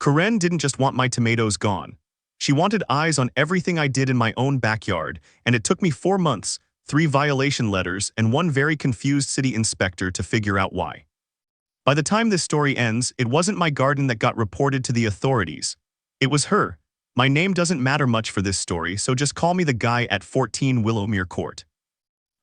Karen didn't just want my tomatoes gone. She wanted eyes on everything I did in my own backyard, and it took me 4 months, 3 violation letters, and 1 very confused city inspector to figure out why. By the time this story ends, it wasn't my garden that got reported to the authorities. It was her. My name doesn't matter much for this story, so just call me the guy at 14 Willowmere Court.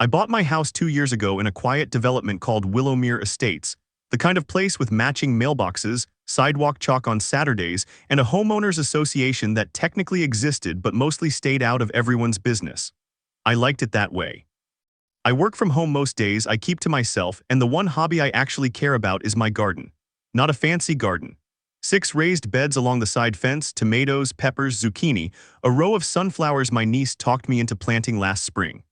I bought my house 2 years ago in a quiet development called Willowmere Estates, the kind of place with matching mailboxes, sidewalk chalk on Saturdays, and a homeowners association that technically existed but mostly stayed out of everyone's business. I liked it that way. I work from home most days, I keep to myself, and the one hobby I actually care about is my garden. Not a fancy garden. 6 raised beds along the side fence, tomatoes, peppers, zucchini, a row of sunflowers my niece talked me into planting last spring.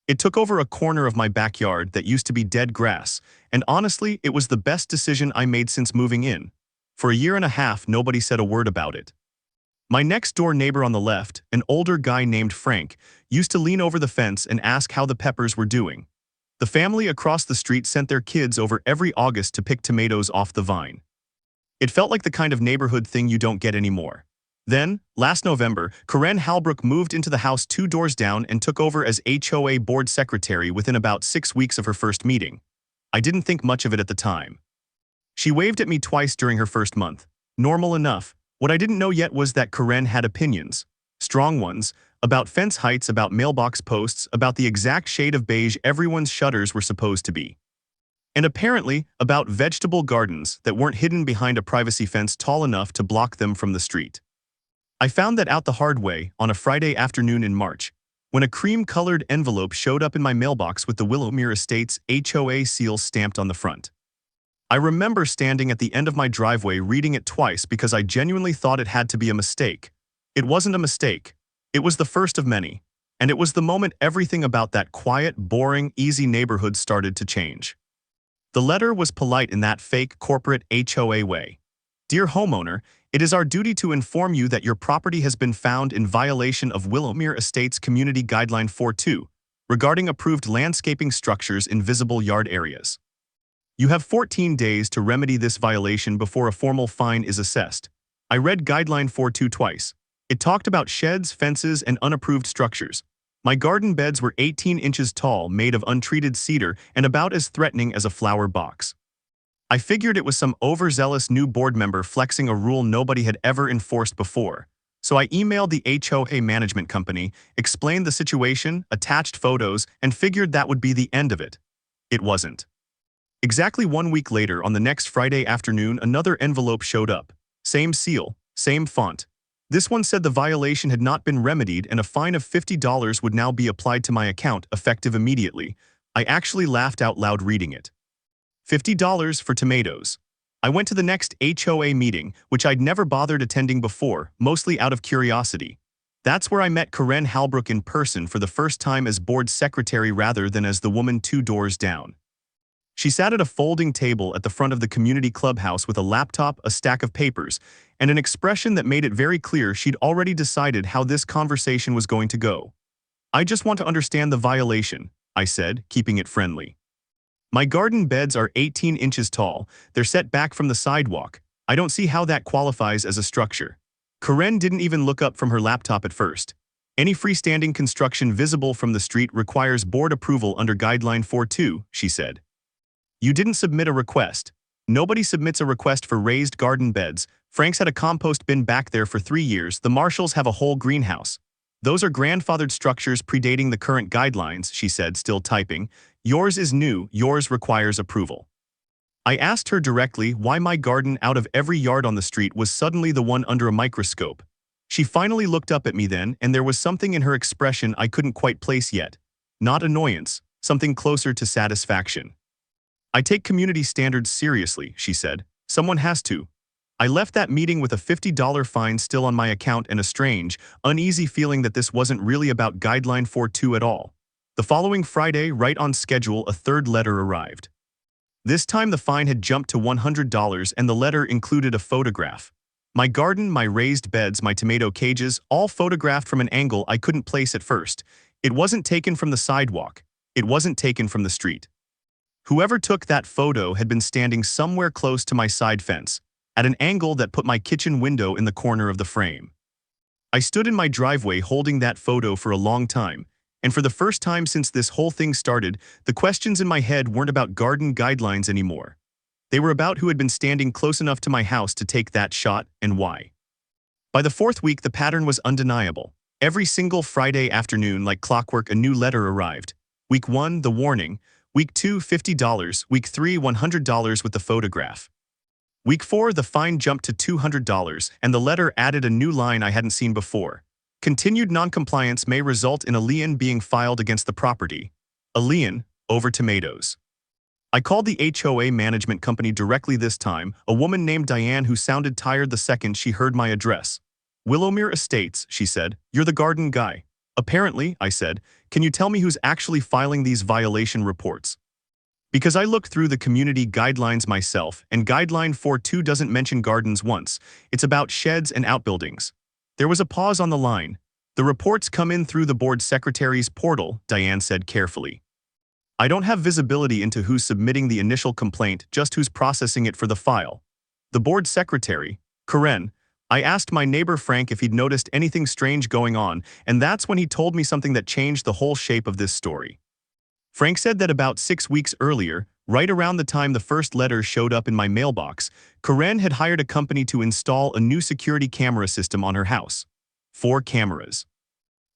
It took over a corner of my backyard that used to be dead grass, and honestly, it was the best decision I made since moving in. For a year and a half, nobody said a word about it. My next-door neighbor on the left, an older guy named Frank, used to lean over the fence and ask how the peppers were doing. The family across the street sent their kids over every August to pick tomatoes off the vine. It felt like the kind of neighborhood thing you don't get anymore. Then, last November, Karen Halbrook moved into the house 2 doors down and took over as HOA board secretary within about 6 weeks of her first meeting. I didn't think much of it at the time. She waved at me twice during her first month. Normal enough. What I didn't know yet was that Karen had opinions. Strong ones. About fence heights, about mailbox posts, about the exact shade of beige everyone's shutters were supposed to be. And apparently, about vegetable gardens that weren't hidden behind a privacy fence tall enough to block them from the street. I found that out the hard way on a Friday afternoon in March, when a cream-colored envelope showed up in my mailbox with the Willowmere Estates HOA seal stamped on the front. I remember standing at the end of my driveway reading it twice because I genuinely thought it had to be a mistake. It wasn't a mistake. It was the first of many. And it was the moment everything about that quiet, boring, easy neighborhood started to change. The letter was polite in that fake corporate HOA way. Dear homeowner, it is our duty to inform you that your property has been found in violation of Willowmere Estates Community Guideline 4.2 regarding approved landscaping structures in visible yard areas. You have 14 days to remedy this violation before a formal fine is assessed. I read Guideline 4.2 twice. It talked about sheds, fences, and unapproved structures. My garden beds were 18 inches tall, made of untreated cedar, and about as threatening as a flower box. I figured it was some overzealous new board member flexing a rule nobody had ever enforced before. So I emailed the HOA management company, explained the situation, attached photos, and figured that would be the end of it. It wasn't. Exactly 1 week later, on the next Friday afternoon, another envelope showed up. Same seal, same font. This one said the violation had not been remedied and a fine of $50 would now be applied to my account, effective immediately. I actually laughed out loud reading it. $50 for tomatoes. I went to the next HOA meeting, which I'd never bothered attending before, mostly out of curiosity. That's where I met Karen Halbrook in person for the first time as board secretary rather than as the woman 2 doors down. She sat at a folding table at the front of the community clubhouse with a laptop, a stack of papers, and an expression that made it very clear she'd already decided how this conversation was going to go. I just want to understand the violation, I said, keeping it friendly. My garden beds are 18 inches tall, they're set back from the sidewalk. I don't see how that qualifies as a structure. Karen didn't even look up from her laptop at first. Any freestanding construction visible from the street requires board approval under Guideline 4.2, she said. You didn't submit a request. Nobody submits a request for raised garden beds. Frank's had a compost bin back there for 3 years. The Marshalls have a whole greenhouse. Those are grandfathered structures predating the current guidelines, she said, still typing. Yours is new, yours requires approval. I asked her directly why my garden out of every yard on the street was suddenly the one under a microscope. She finally looked up at me then, and there was something in her expression I couldn't quite place yet. Not annoyance, something closer to satisfaction. I take community standards seriously, she said. Someone has to. I left that meeting with a $50 fine still on my account and a strange, uneasy feeling that this wasn't really about Guideline 4.2 at all. The following Friday, right on schedule, a third letter arrived. This time the fine had jumped to $100 and the letter included a photograph. My garden, my raised beds, my tomato cages, all photographed from an angle I couldn't place at first. It wasn't taken from the sidewalk. It wasn't taken from the street. Whoever took that photo had been standing somewhere close to my side fence. at an angle that put my kitchen window in the corner of the frame. I stood in my driveway holding that photo for a long time, and for the first time since this whole thing started, the questions in my head weren't about garden guidelines anymore. They were about who had been standing close enough to my house to take that shot and why. By the fourth week, the pattern was undeniable. Every single Friday afternoon, like clockwork, a new letter arrived. Week 1, the warning. Week 2, $50. Week 3, $100 with the photograph. Week 4, the fine jumped to $200, and the letter added a new line I hadn't seen before. Continued noncompliance may result in a lien being filed against the property. A lien over tomatoes. I called the HOA management company directly this time, a woman named Diane who sounded tired the second she heard my address. Willowmere Estates, she said. You're the garden guy. Apparently, I said. Can you tell me who's actually filing these violation reports? Because I looked through the community guidelines myself, and Guideline 4.2 doesn't mention gardens once. It's about sheds and outbuildings. There was a pause on the line. The reports come in through the board secretary's portal, Diane said carefully. I don't have visibility into who's submitting the initial complaint, just who's processing it for the file. The board secretary, Karen. I asked my neighbor Frank if he'd noticed anything strange going on, and that's when he told me something that changed the whole shape of this story. Frank said that about 6 weeks earlier, right around the time the first letter showed up in my mailbox, Karen had hired a company to install a new security camera system on her house. 4 cameras.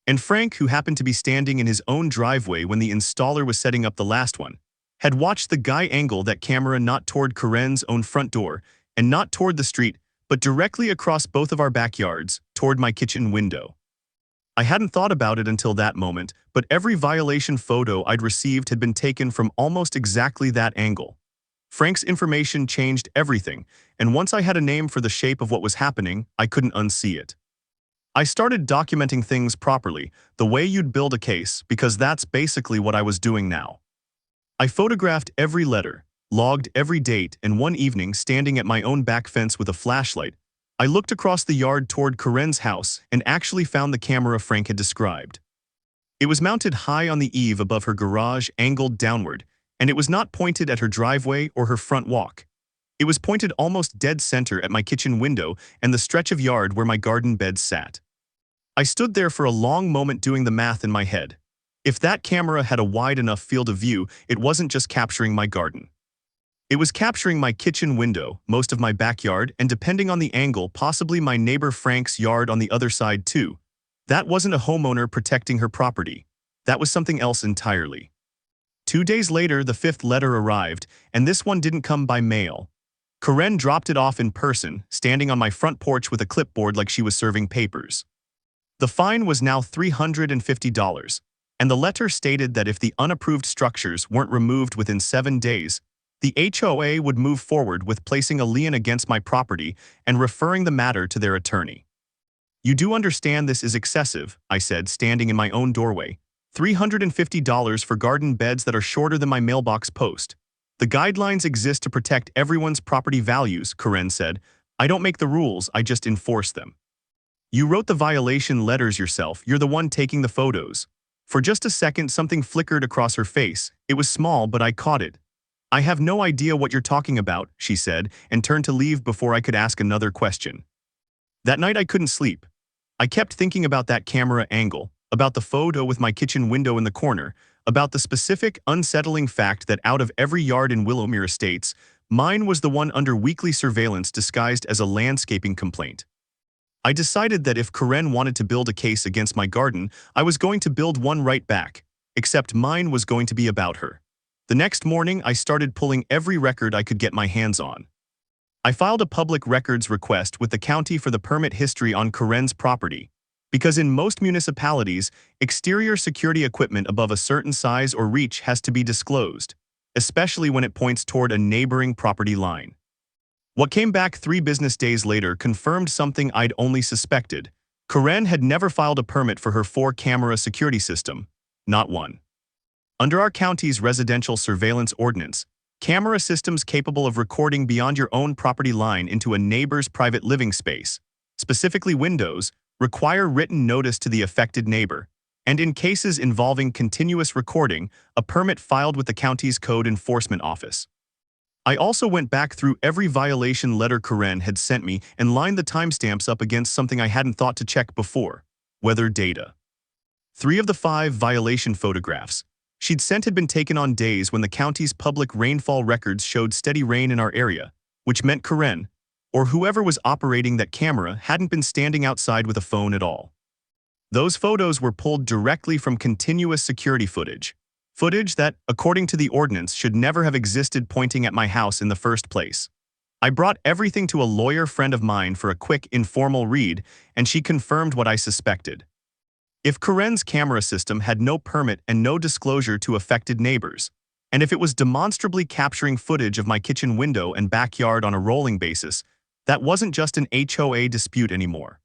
And Frank, who happened to be standing in his own driveway when the installer was setting up the last one, had watched the guy angle that camera not toward Karen's own front door, and not toward the street, but directly across both of our backyards, toward my kitchen window. I hadn't thought about it until that moment, but every violation photo I'd received had been taken from almost exactly that angle. Frank's information changed everything, and once I had a name for the shape of what was happening, I couldn't unsee it. I started documenting things properly, the way you'd build a case, because that's basically what I was doing now. I photographed every letter, logged every date, and one evening, standing at my own back fence with a flashlight, I looked across the yard toward Karen's house and actually found the camera Frank had described. It was mounted high on the eave above her garage, angled downward, and it was not pointed at her driveway or her front walk. It was pointed almost dead center at my kitchen window and the stretch of yard where my garden beds sat. I stood there for a long moment doing the math in my head. If that camera had a wide enough field of view, it wasn't just capturing my garden. It was capturing my kitchen window, most of my backyard, and depending on the angle, possibly my neighbor Frank's yard on the other side too. That wasn't a homeowner protecting her property. That was something else entirely. 2 days later, the 5th letter arrived, and this one didn't come by mail. Karen dropped it off in person, standing on my front porch with a clipboard like she was serving papers. The fine was now $350, and the letter stated that if the unapproved structures weren't removed within 7 days, the HOA would move forward with placing a lien against my property and referring the matter to their attorney. You do understand this is excessive, I said, standing in my own doorway. $350 for garden beds that are shorter than my mailbox post. The guidelines exist to protect everyone's property values, Karen said. I don't make the rules, I just enforce them. You wrote the violation letters yourself, you're the one taking the photos. For just a second, something flickered across her face. It was small, but I caught it. I have no idea what you're talking about, she said, and turned to leave before I could ask another question. That night I couldn't sleep. I kept thinking about that camera angle, about the photo with my kitchen window in the corner, about the specific, unsettling fact that out of every yard in Willowmere Estates, mine was the one under weekly surveillance disguised as a landscaping complaint. I decided that if Karen wanted to build a case against my garden, I was going to build one right back, except mine was going to be about her. The next morning, I started pulling every record I could get my hands on. I filed a public records request with the county for the permit history on Karen's property, because in most municipalities, exterior security equipment above a certain size or reach has to be disclosed, especially when it points toward a neighboring property line. What came back 3 business days later confirmed something I'd only suspected. Karen had never filed a permit for her 4-camera security system, not one. Under our county's residential surveillance ordinance, camera systems capable of recording beyond your own property line into a neighbor's private living space, specifically windows, require written notice to the affected neighbor, and in cases involving continuous recording, a permit filed with the county's code enforcement office. I also went back through every violation letter Karen had sent me and lined the timestamps up against something I hadn't thought to check before: weather data. 3 of the 5 violation photographs she'd sent had been taken on days when the county's public rainfall records showed steady rain in our area, which meant Karen, or whoever was operating that camera, hadn't been standing outside with a phone at all. Those photos were pulled directly from continuous security footage that, according to the ordinance, should never have existed pointing at my house in the first place. I brought everything to a lawyer friend of mine for a quick, informal read, and she confirmed what I suspected. If Karen's camera system had no permit and no disclosure to affected neighbors, and if it was demonstrably capturing footage of my kitchen window and backyard on a rolling basis, that wasn't just an HOA dispute anymore.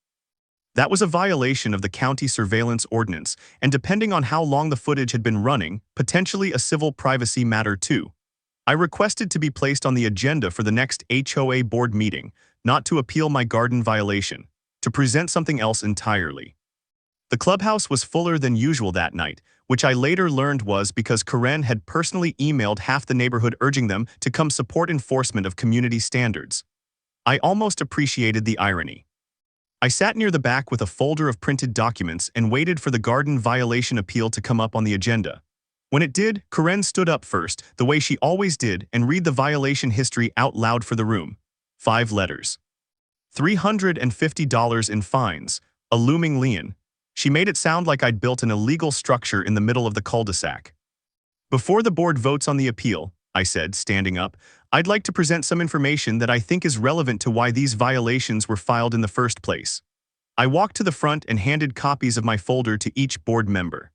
That was a violation of the county surveillance ordinance, and depending on how long the footage had been running, potentially a civil privacy matter too. I requested to be placed on the agenda for the next HOA board meeting, not to appeal my garden violation, to present something else entirely. The clubhouse was fuller than usual that night, which I later learned was because Karen had personally emailed half the neighborhood urging them to come support enforcement of community standards. I almost appreciated the irony. I sat near the back with a folder of printed documents and waited for the garden violation appeal to come up on the agenda. When it did, Karen stood up first, the way she always did, and read the violation history out loud for the room. 5 letters. $350 in fines, a looming lien. She made it sound like I'd built an illegal structure in the middle of the cul-de-sac. Before the board votes on the appeal, I said, standing up, I'd like to present some information that I think is relevant to why these violations were filed in the first place. I walked to the front and handed copies of my folder to each board member.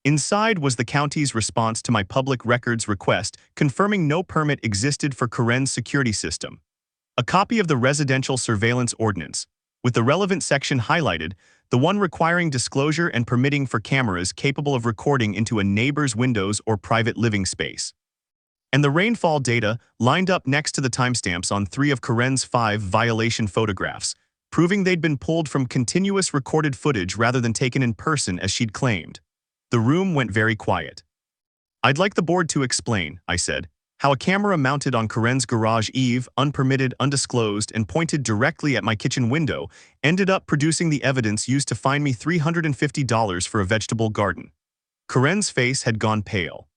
Inside was the county's response to my public records request confirming no permit existed for Karen's security system, a copy of the residential surveillance ordinance, with the relevant section highlighted, the one requiring disclosure and permitting for cameras capable of recording into a neighbor's windows or private living space, and the rainfall data lined up next to the timestamps on 3 of Karen's 5 violation photographs, proving they'd been pulled from continuous recorded footage rather than taken in person as she'd claimed. The room went very quiet. I'd like the board to explain, I said, how a camera mounted on Karen's garage eave, unpermitted, undisclosed, and pointed directly at my kitchen window, ended up producing the evidence used to fine me $350 for a vegetable garden. Karen's face had gone pale.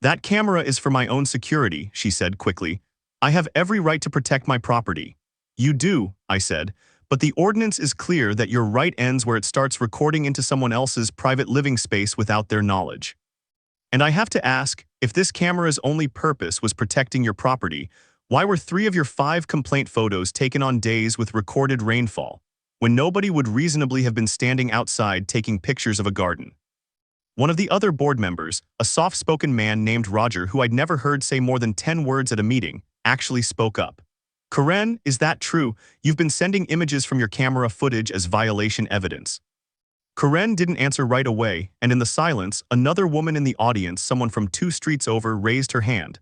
That camera is for my own security, she said quickly. I have every right to protect my property. You do, I said, but the ordinance is clear that your right ends where it starts recording into someone else's private living space without their knowledge. And I have to ask, if this camera's only purpose was protecting your property, why were 3 of your 5 complaint photos taken on days with recorded rainfall, when nobody would reasonably have been standing outside taking pictures of a garden? One of the other board members, a soft-spoken man named Roger who I'd never heard say more than 10 words at a meeting, actually spoke up. Karen, is that true? You've been sending images from your camera footage as violation evidence. Karen didn't answer right away, and in the silence, another woman in the audience, someone from 2 streets over, raised her hand.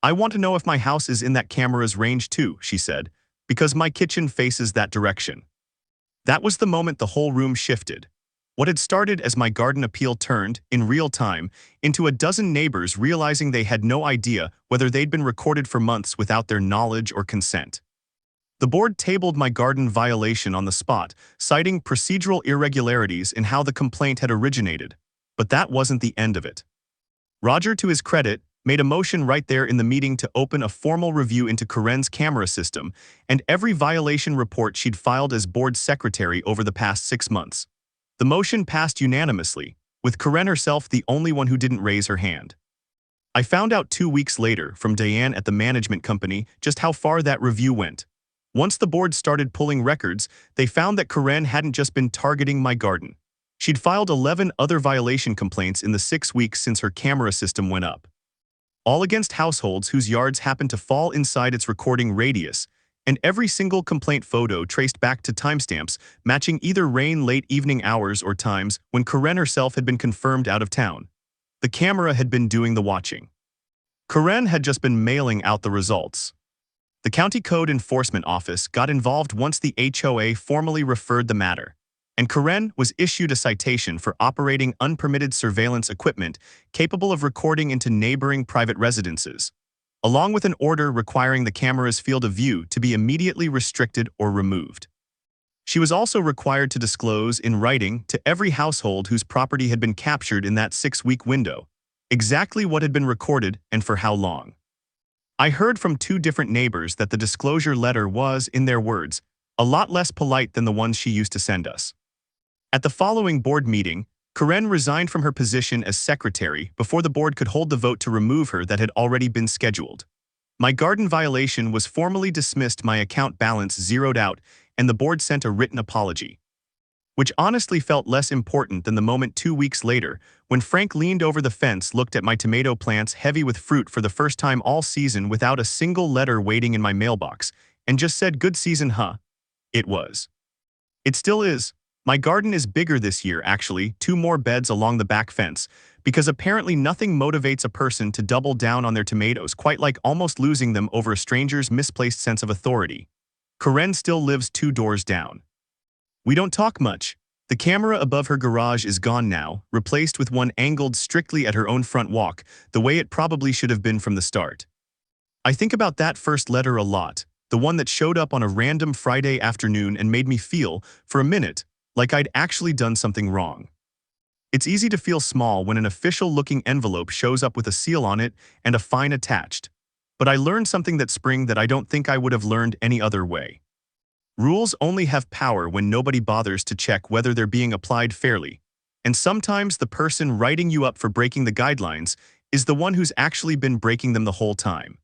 I want to know if my house is in that camera's range too, she said, because my kitchen faces that direction. That was the moment the whole room shifted. What had started as my garden appeal turned, in real time, into a dozen neighbors realizing they had no idea whether they'd been recorded for months without their knowledge or consent. The board tabled my garden violation on the spot, citing procedural irregularities in how the complaint had originated. But that wasn't the end of it. Roger, to his credit, made a motion right there in the meeting to open a formal review into Karen's camera system and every violation report she'd filed as board secretary over the past 6 months. The motion passed unanimously, with Karen herself the only one who didn't raise her hand. I found out 2 weeks later from Diane at the management company just how far that review went. Once the board started pulling records, they found that Karen hadn't just been targeting my garden. She'd filed 11 other violation complaints in the 6 weeks since her camera system went up, all against households whose yards happened to fall inside its recording radius, and every single complaint photo traced back to timestamps matching either rain late evening hours or times when Karen herself had been confirmed out of town. The camera had been doing the watching. Karen had just been mailing out the results. The County Code Enforcement Office got involved once the HOA formally referred the matter, and Karen was issued a citation for operating unpermitted surveillance equipment capable of recording into neighboring private residences, along with an order requiring the camera's field of view to be immediately restricted or removed. She was also required to disclose in writing to every household whose property had been captured in that 6-week window exactly what had been recorded and for how long. I heard from 2 different neighbors that the disclosure letter was, in their words, a lot less polite than the ones she used to send us. At the following board meeting, Karen resigned from her position as secretary before the board could hold the vote to remove her that had already been scheduled. My garden violation was formally dismissed, my account balance zeroed out, and the board sent a written apology. Which honestly felt less important than the moment 2 weeks later when Frank leaned over the fence, looked at my tomato plants heavy with fruit for the first time all season without a single letter waiting in my mailbox, and just said, "Good season, huh?" It was. It still is. My garden is bigger this year, actually, 2 more beds along the back fence, because apparently nothing motivates a person to double down on their tomatoes quite like almost losing them over a stranger's misplaced sense of authority. Karen still lives 2 doors down. We don't talk much. The camera above her garage is gone now, replaced with one angled strictly at her own front walk, the way it probably should have been from the start. I think about that first letter a lot, the one that showed up on a random Friday afternoon and made me feel, for a minute, like I'd actually done something wrong. It's easy to feel small when an official-looking envelope shows up with a seal on it and a fine attached. But I learned something that spring that I don't think I would have learned any other way. Rules only have power when nobody bothers to check whether they're being applied fairly. And sometimes the person writing you up for breaking the guidelines is the one who's actually been breaking them the whole time.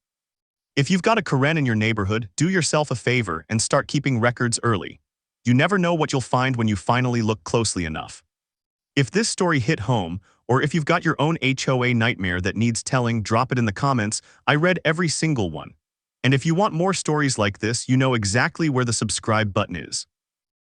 If you've got a Karen in your neighborhood, do yourself a favor and start keeping records early. You never know what you'll find when you finally look closely enough. If this story hit home, or if you've got your own HOA nightmare that needs telling, drop it in the comments. I read every single one. And if you want more stories like this, you know exactly where the subscribe button is.